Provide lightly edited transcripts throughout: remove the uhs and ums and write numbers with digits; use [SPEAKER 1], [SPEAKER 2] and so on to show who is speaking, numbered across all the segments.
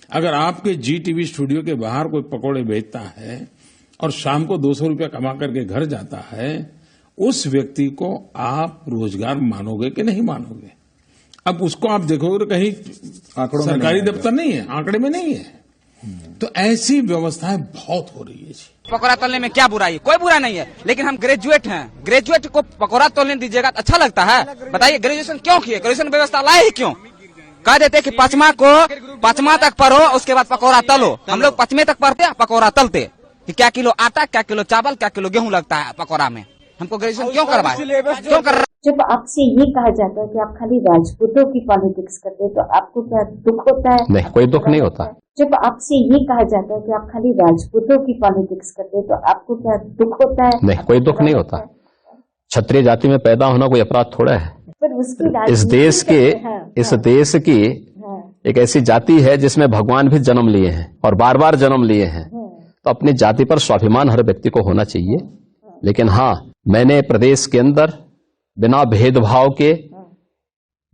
[SPEAKER 1] अगर आपके जी TV studio के बाहर कोई पकौड़े बेचता है और शाम को 200 रुपया कमा करके घर जाता है, उस व्यक्ति को आप रोजगार मानोगे कि नहीं मानोगे? अब उसको आप देखोगे तो कहीं सरकारी दफ्तर नहीं है, आंकड़े में नहीं है। तो ऐसी व्यवस्थाएं बहुत हो रही है जी।
[SPEAKER 2] पकौड़ा तलने में क्या बुराई? कोई बुरा नहीं है, लेकिन हम ग्रेजुएट हैं, ग्रेजुएट को पकौड़ा तलने दीजिएगा तो अच्छा लगता है? बताइए, ग्रेजुएशन क्यों किए? ग्रेजुएशन व्यवस्था लाए ही क्यों? कह देते कि पांचवा तक पढ़ो, उसके बाद पकौड़ा तलो। हम लोग 5वें तक पढ़ते, पकौड़ा तलते कि क्या किलो आटा, क्या किलो चावल, क्या किलो गेहूं लगता है पकौड़ा में। हमको ग्रेजुएशन क्यों करवाए? क्यों कर?
[SPEAKER 3] जब आपसे ये कहा जाता है कि आप खाली राजपूतों की पॉलिटिक्स करते हैं, तो आपको क्या दुख होता है?
[SPEAKER 4] नहीं, कोई दुख नहीं होता।
[SPEAKER 3] जब आपसे ये कहा जाता है कि आप खाली राजपूतों की पॉलिटिक्स करते हैं, तो आपको क्या दुख होता है?
[SPEAKER 4] नहीं, कोई दुख नहीं होता। क्षत्रिय जाति में पैदा होना कोई अपराध थोड़ा है।
[SPEAKER 3] पर उसकी
[SPEAKER 4] इस देश की एक ऐसी जाति है जिसमें भगवान भी जन्म लिए हैं और बार बार जन्म लिए हैं, तो अपनी जाति पर स्वाभिमान हर व्यक्ति को होना चाहिए। लेकिन हाँ, मैंने प्रदेश के अंदर बिना भेदभाव के,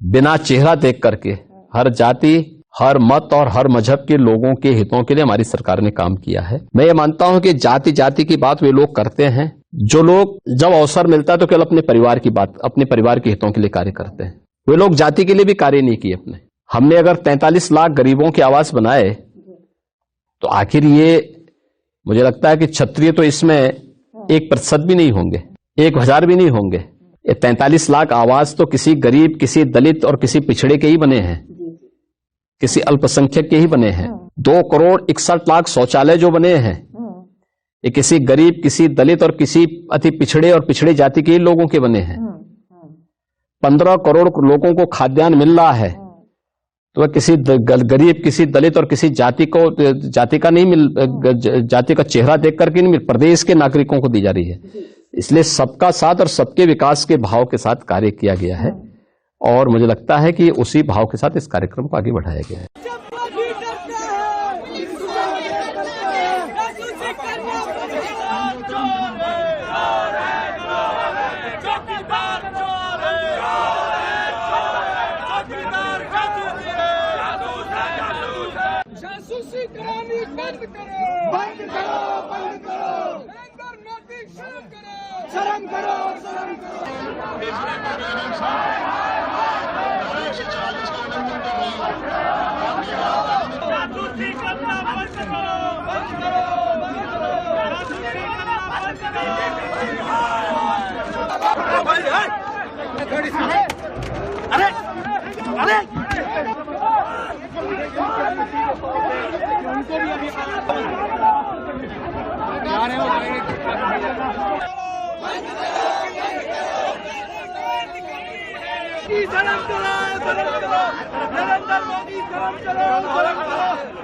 [SPEAKER 4] बिना चेहरा देख करके हर जाति, हर मत और हर मजहब के लोगों के हितों के लिए हमारी सरकार ने काम किया है। मैं ये मानता हूं कि जाति जाति की बात वे लोग करते हैं जो लोग जब अवसर मिलता है तो केवल अपने परिवार की बात, अपने परिवार के हितों के लिए कार्य करते हैं। वे लोग जाति के लिए भी कार्य नहीं किए अपने। हमने अगर 43 लाख गरीबों के आवास बनाए, तो आखिर ये मुझे लगता है कि क्षत्रिय तो इसमें 1% भी नहीं होंगे, 1000 भी नहीं होंगे। ये 43 लाख आवास तो किसी गरीब, किसी दलित और किसी पिछड़े के ही बने हैं, किसी अल्पसंख्यक के ही बने हैं। 2 करोड़ 61 लाख शौचालय जो बने हैं, ये किसी गरीब, किसी दलित और किसी अति पिछड़े और पिछड़े जाति के ही लोगों के बने हैं। 15 करोड़ लोगों को खाद्यान्न मिल रहा है, तो वह किसी गरीब, किसी दलित और किसी जाति का नहीं मिल, जाति का चेहरा देख करके नहीं मिल, प्रदेश के नागरिकों को दी जा रही है। इसलिए सबका साथ और सबके विकास के भाव के साथ कार्य किया गया है, और मुझे लगता है कि उसी भाव के साथ इस कार्यक्रम को आगे बढ़ाया गया है।
[SPEAKER 5] शर्म करो। अरे उनको भी अभी जा रहे हो। शर्म करो, नरेंद्र मोदी शर्म करो,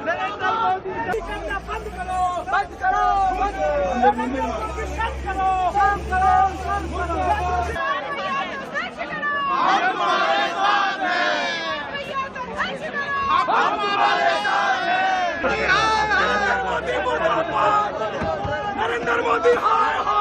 [SPEAKER 5] नरेंद्र मोदी करना बंद करो। हमारे साथ हैं, हमारे साथ हैं। नरेंद्र मोदी हाय हाय।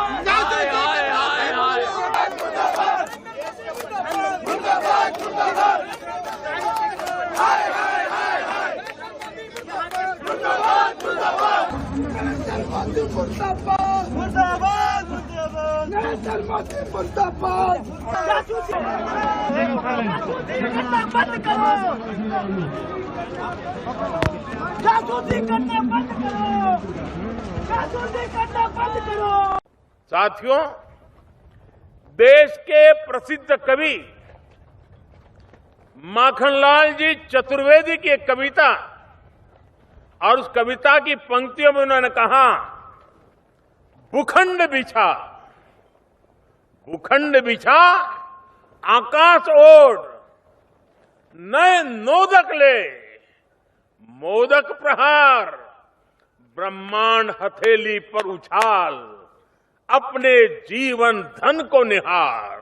[SPEAKER 6] साथियों, देश के प्रसिद्ध कवि माखनलाल जी चतुर्वेदी की एक कविता, और उस कविता की पंक्तियों में उन्होंने कहा, भूखंड बिछा आकाश ओढ़, नए नोदक ले, मोदक प्रहार, ब्रह्मांड हथेली पर उछाल, अपने जीवन धन को निहार।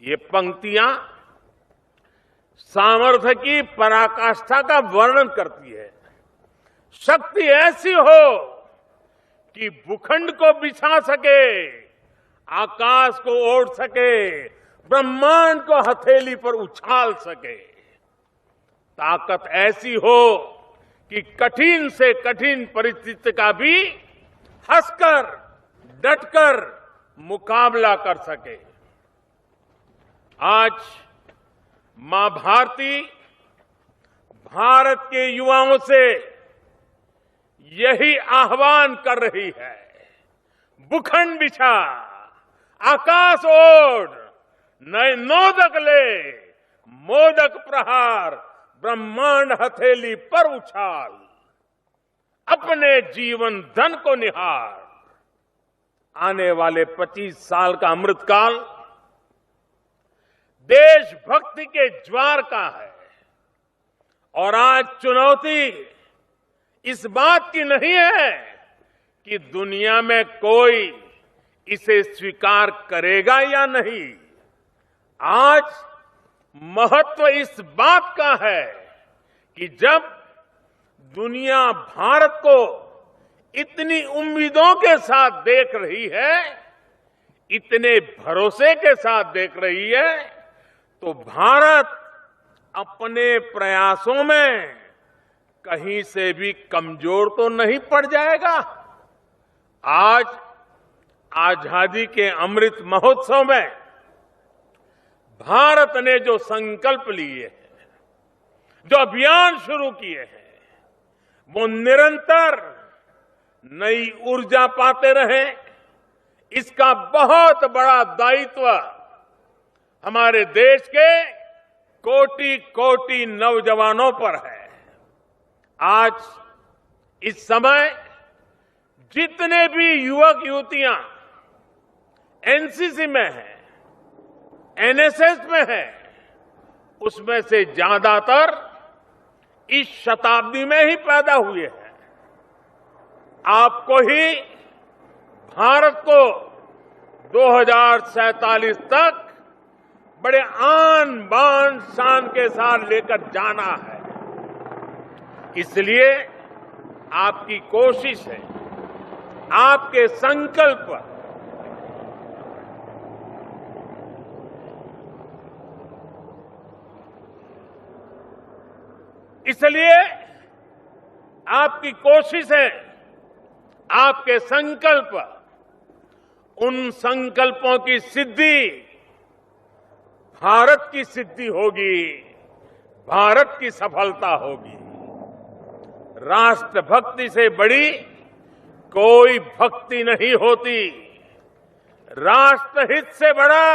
[SPEAKER 6] ये पंक्तियां सामर्थ्य की पराकाष्ठा का वर्णन करती है। शक्ति ऐसी हो कि भूखंड को बिछा सके, आकाश को ओढ़ सके, ब्रह्मांड को हथेली पर उछाल सके। ताकत ऐसी हो कि कठिन से कठिन परिस्थिति का भी हंसकर, डटकर मुकाबला कर सके। आज मां भारती भारत के युवाओं से यही आह्वान कर रही है, भूखंड बिछा, आकाश ओढ़, नए नोदक ले, मोदक प्रहार, ब्रह्मांड हथेली पर उछाल, अपने जीवन धन को निहार। आने वाले 25 साल का अमृतकाल देशभक्ति के ज्वार का है और आज चुनौती इस बात की नहीं है कि दुनिया में कोई इसे स्वीकार करेगा या नहीं। आज महत्व इस बात का है कि जब दुनिया भारत को इतनी उम्मीदों के साथ देख रही है, इतने भरोसे के साथ देख रही है, तो भारत अपने प्रयासों में कहीं से भी कमजोर तो नहीं पड़ जाएगा। आज आजादी के अमृत महोत्सव में भारत ने जो संकल्प लिए हैं, जो अभियान शुरू किए हैं, वो निरंतर नई ऊर्जा पाते रहें, इसका बहुत बड़ा दायित्व हमारे देश के कोटि कोटि नौजवानों पर है। आज इस समय जितने भी युवक युवतियां एनसीसी में हैं, एनएसएस में हैं, उसमें से ज्यादातर इस शताब्दी में ही पैदा हुए हैं। आपको ही भारत को 2047 तक बड़े आन बान शान के साथ लेकर जाना है। इसलिए आपकी कोशिश है, आपके संकल्प इसलिए आपकी कोशिश है, आपके संकल्प, उन संकल्पों की सिद्धि भारत की सिद्धि होगी, भारत की सफलता होगी। राष्ट्रभक्ति से बड़ी कोई भक्ति नहीं होती, राष्ट्रहित से बड़ा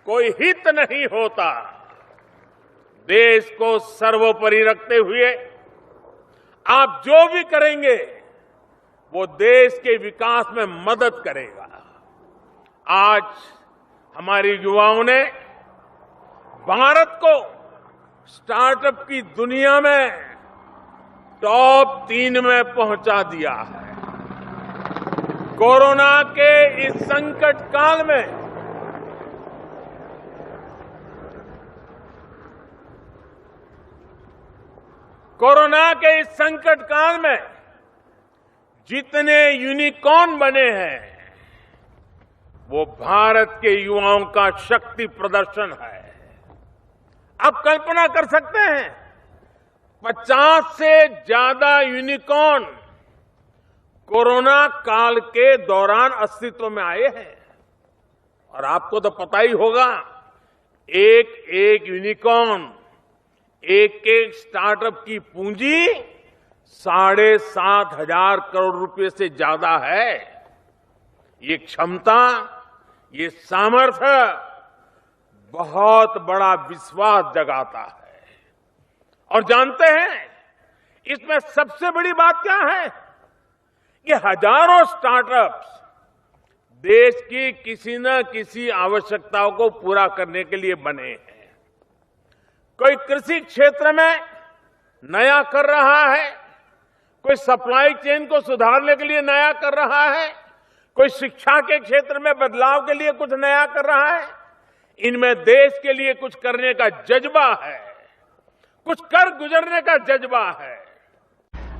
[SPEAKER 6] कोई हित नहीं होता। देश को सर्वोपरि रखते हुए आप जो भी करेंगे वो देश के विकास में मदद करेगा। आज हमारे युवाओं ने भारत को स्टार्टअप की दुनिया में टॉप 3 में पहुंचा दिया है। कोरोना के इस संकट काल में जितने यूनिकॉर्न बने हैं वो भारत के युवाओं का शक्ति प्रदर्शन है। आप कल्पना कर सकते हैं 50 से ज्यादा यूनिकॉर्न कोरोना काल के दौरान अस्तित्व में आए हैं। और आपको तो पता ही होगा, एक एक यूनिकॉर्न, एक एक स्टार्टअप की पूंजी 7,500 करोड़ रुपए से ज्यादा है। ये क्षमता, ये सामर्थ्य बहुत बड़ा विश्वास जगाता है। और जानते हैं इसमें सबसे बड़ी बात क्या है कि हजारों स्टार्टअप्स देश की किसी न किसी आवश्यकताओं को पूरा करने के लिए बने हैं। कोई कृषि क्षेत्र में नया कर रहा है, कोई सप्लाई चेन को सुधारने के लिए नया कर रहा है, कोई शिक्षा के क्षेत्र में बदलाव के लिए कुछ नया कर रहा है। इनमें देश के लिए कुछ करने का जज्बा है, कुछ कर गुजरने का जज्बा है।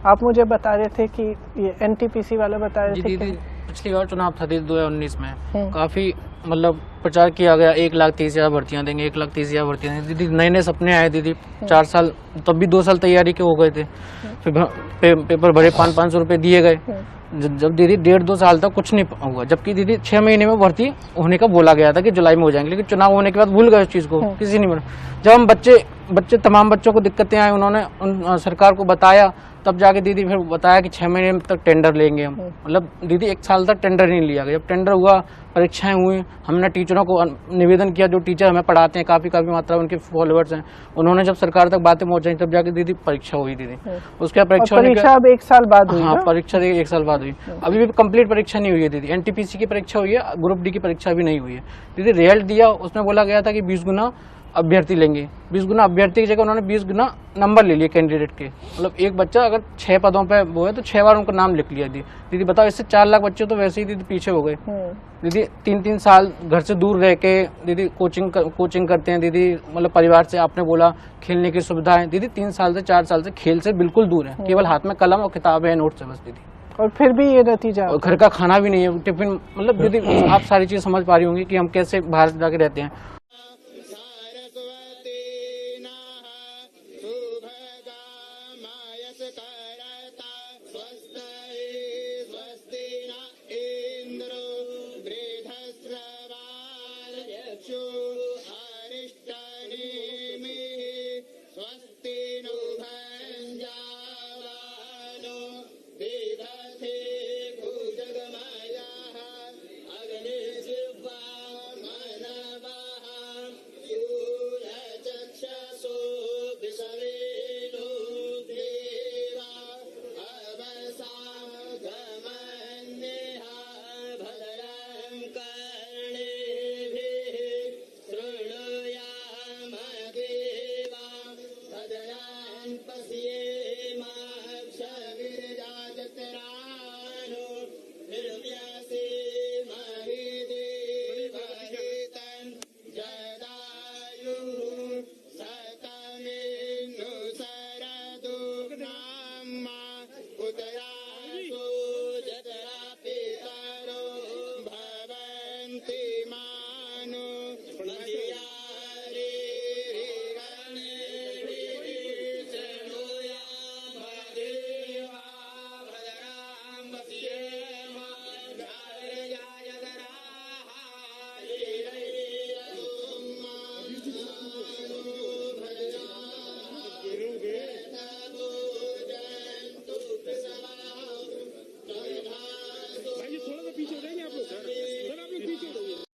[SPEAKER 7] आप मुझे बता रहे थे कि ये एनटीपीसी वाला बता रहे थे
[SPEAKER 8] पिछली बार चुनाव था 2019 में, काफी मतलब प्रचार किया गया 1,30,000 भर्तियां देंगे, 1,30,000 भर्तियां देंगे। दीदी नए नए सपने आए दीदी, 4 साल तब भी 2 साल तैयारी के हो गए थे, फिर पेपर भरे 500 रुपए दिए गए। जब दीदी 1.5-2 साल तक कुछ नहीं हुआ, जबकि दीदी 6 महीने में भर्ती होने का बोला गया था कि जुलाई में हो जाएंगे, लेकिन चुनाव होने के बाद भूल गए उस चीज को, किसी नहीं बना। जब हम बच्चे तमाम बच्चों को दिक्कतें आई, उन्होंने सरकार को बताया, तब जाके दीदी फिर बताया कि 6 महीने तक टेंडर लेंगे हम। मतलब दीदी 1 साल तक टेंडर नहीं लिया गया। जब टेंडर हुआ, परीक्षाएं हुई, हमने टीचरों को निवेदन किया, जो टीचर हमें पढ़ाते हैं, काफी मात्रा उनके फॉलोअर्स हैं, उन्होंने जब सरकार तक बातें पहुंचाई, तब जाके दीदी परीक्षा हुई दीदी। उसके बाद
[SPEAKER 7] परीक्षा अब 1 साल बाद हुई।
[SPEAKER 8] हाँ, परीक्षा 1 साल बाद हुई। अभी भी कंप्लीट परीक्षा नहीं हुई है दीदी। एनटीपीसी की परीक्षा हुई है, ग्रुप डी की परीक्षा भी नहीं हुई है दीदी। रिजल्ट दिया, उसमें बोला गया था कि 20 गुना अभ्यर्थी लेंगे। 20 गुना अभ्यर्थी की जगह उन्होंने 20 गुना नंबर ले लिए कैंडिडेट के। मतलब एक बच्चा अगर 6 पदों पे वो है तो 6 बार उनका नाम लिख लिया दीदी। बताओ, इससे 4 लाख बच्चे तो वैसे ही दीदी पीछे हो गए दीदी। 3-3 साल घर से दूर रह के दीदी कोचिंग करते हैं दीदी। मतलब परिवार से आपने बोला खेलने की सुविधाएं दीदी 3 साल से 4 साल से खेल से बिल्कुल दूर है। केवल हाथ में कलम और किताबें है, नोट्स है बस दीदी।
[SPEAKER 7] और फिर भी ये नतीजा,
[SPEAKER 8] घर का खाना भी नहीं है, टिफिन। मतलब दीदी आप सारी चीज समझ पा रही होंगी कि हम कैसे बाहर जाके रहते हैं।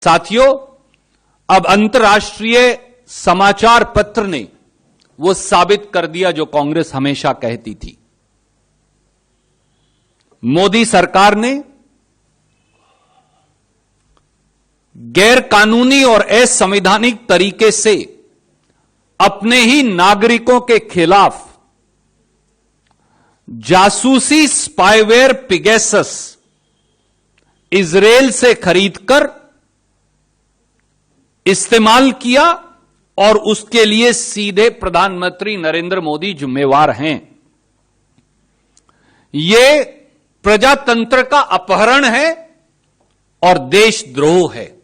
[SPEAKER 9] साथियों, अब अंतर्राष्ट्रीय समाचार पत्र ने वो साबित कर दिया जो कांग्रेस हमेशा कहती थी। मोदी सरकार ने गैर कानूनी और असंवैधानिक तरीके से अपने ही नागरिकों के खिलाफ जासूसी स्पाईवेयर पिगेसस इजरायल से खरीदकर इस्तेमाल किया और उसके लिए सीधे प्रधानमंत्री नरेंद्र मोदी जिम्मेवार हैं। ये प्रजातंत्र का अपहरण है और देशद्रोह है।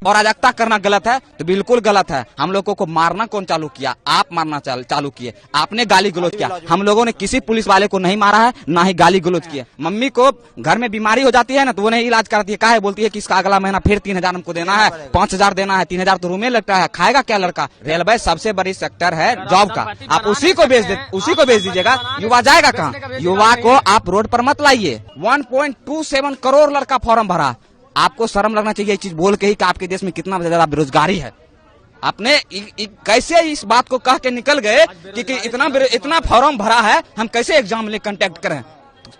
[SPEAKER 2] अराजकता करना गलत है तो बिल्कुल गलत है। हम लोगों को मारना कौन चालू किया? आप मारना चालू किए। आपने गाली गलौज किया। हम लोगों ने किसी पुलिस वाले को नहीं मारा है, ना ही गाली गलौज किया। मम्मी को घर में बीमारी हो जाती है ना तो वो नहीं इलाज कराती है। काहे बोलती है कि इसका अगला महीना फिर 3,000 हमको देना है, 5,000 देना है। 3,000 तो रूम में लगता है, खाएगा क्या लड़का? रेलवे सबसे बड़ी सेक्टर है जॉब का, आप उसी को बेच दीजिएगा। युवा जाएगा कहाँ? युवा को आप रोड पर मत लाइए। 1.27 करोड़ लड़का फॉर्म भरा। आपको शर्म लगना चाहिए चीज बोल के ही कि आपके देश में कितना ज्यादा बेरोजगारी है। आपने कैसे इस बात को कह के निकल गए कि इतना फॉर्म भरा है, हम कैसे एग्जाम ले कंटेक्ट करें?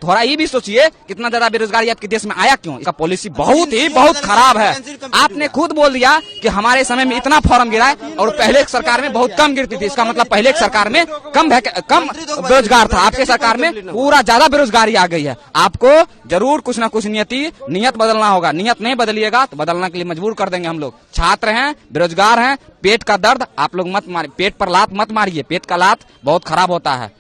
[SPEAKER 2] थोड़ा ये भी सोचिए कितना ज्यादा बेरोजगारी आपके देश में आया क्यों? इसका पॉलिसी बहुत खराब है। आपने खुद बोल दिया कि हमारे समय में इतना फॉर्म गिरा है और पहले सरकार में बहुत कम गिरती थी। इसका मतलब पहले सरकार में कम बेरोजगार था, आपके सरकार में पूरा ज्यादा बेरोजगारी आ गई है। आपको जरूर कुछ ना कुछ नियत बदलना होगा। नियत नहीं बदलिएगा तो बदलने के लिए मजबूर कर देंगे हम लोग। छात्र हैं, बेरोजगार हैं, पेट का दर्द आप लोग मत मारिए, पेट पर लात मत मारिए। पेट का लात बहुत खराब होता है।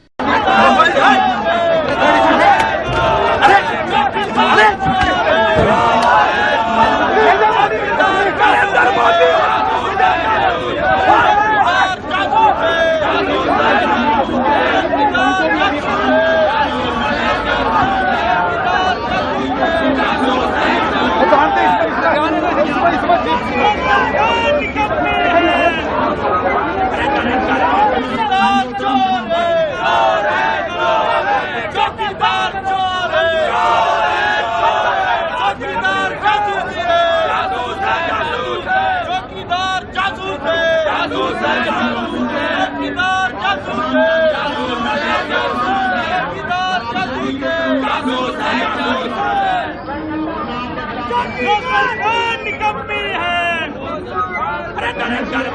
[SPEAKER 5] अरे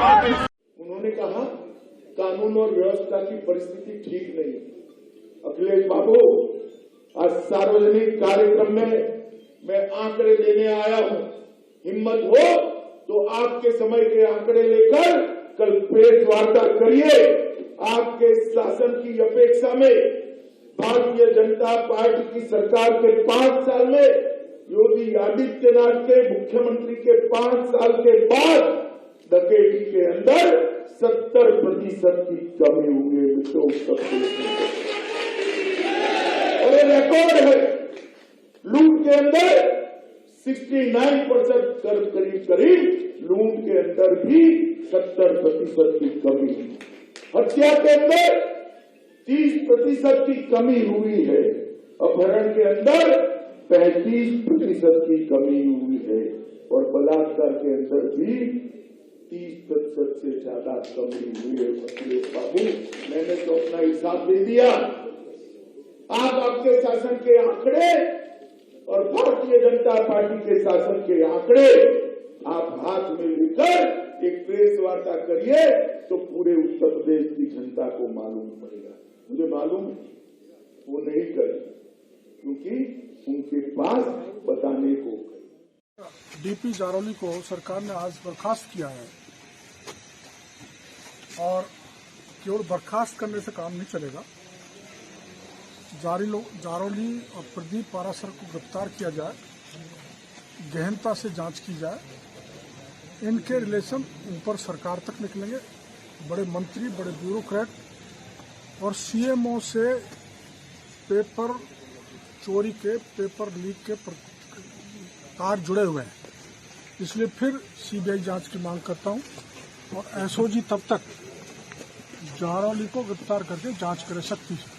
[SPEAKER 10] उन्होंने कहा कानून और व्यवस्था की परिस्थिति ठीक नहीं। अखिलेश बाबू, आज सार्वजनिक कार्यक्रम में मैं आंकड़े लेने आया हूं। हिम्मत हो तो आपके समय के आंकड़े लेकर कल प्रेस वार्ता करिए। आपके शासन की अपेक्षा में भारतीय जनता पार्टी की सरकार के 5 साल में योगी आदित्यनाथ के मुख्यमंत्री के 5 साल के बाद डकैती के अंदर 70% की कमी हुई है मित्रों। और ये रिकॉर्ड है। लूट के अंदर 69% करीब लूट के अंदर भी 70% की कमी। हत्या के अंदर 30% की कमी हुई है। अपहरण के अंदर 35% की कमी हुई है। और बलात्कार के अंदर भी 30% से ज्यादा कमी हुई है। अखिलेश बाबू, मैंने तो अपना हिसाब दे दिया। आप आपके शासन के आंकड़े और भारतीय जनता पार्टी के शासन के आंकड़े आप हाथ में लेकर एक प्रेस वार्ता करिए तो पूरे उत्तर प्रदेश की जनता को मालूम पड़ेगा। मुझे मालूम है वो नहीं करे, क्योंकि उनके पास बताने को।
[SPEAKER 11] डीपी जारौली को सरकार ने आज बर्खास्त किया है और केवल बर्खास्त करने से काम नहीं चलेगा। जारौली और प्रदीप पारासर को गिरफ्तार किया जाए, गहनता से जांच की जाए। इनके रिलेशन ऊपर सरकार तक निकलेंगे। बड़े मंत्री, बड़े ब्यूरोक्रेट और सीएमओ से पेपर चोरी के, पेपर लीक के तार जुड़े हुए हैं। इसलिए फिर सीबीआई जांच की मांग करता हूं और एसओजी तब तक जारौली को गिरफ्तार करके जांच करे सख्ती से।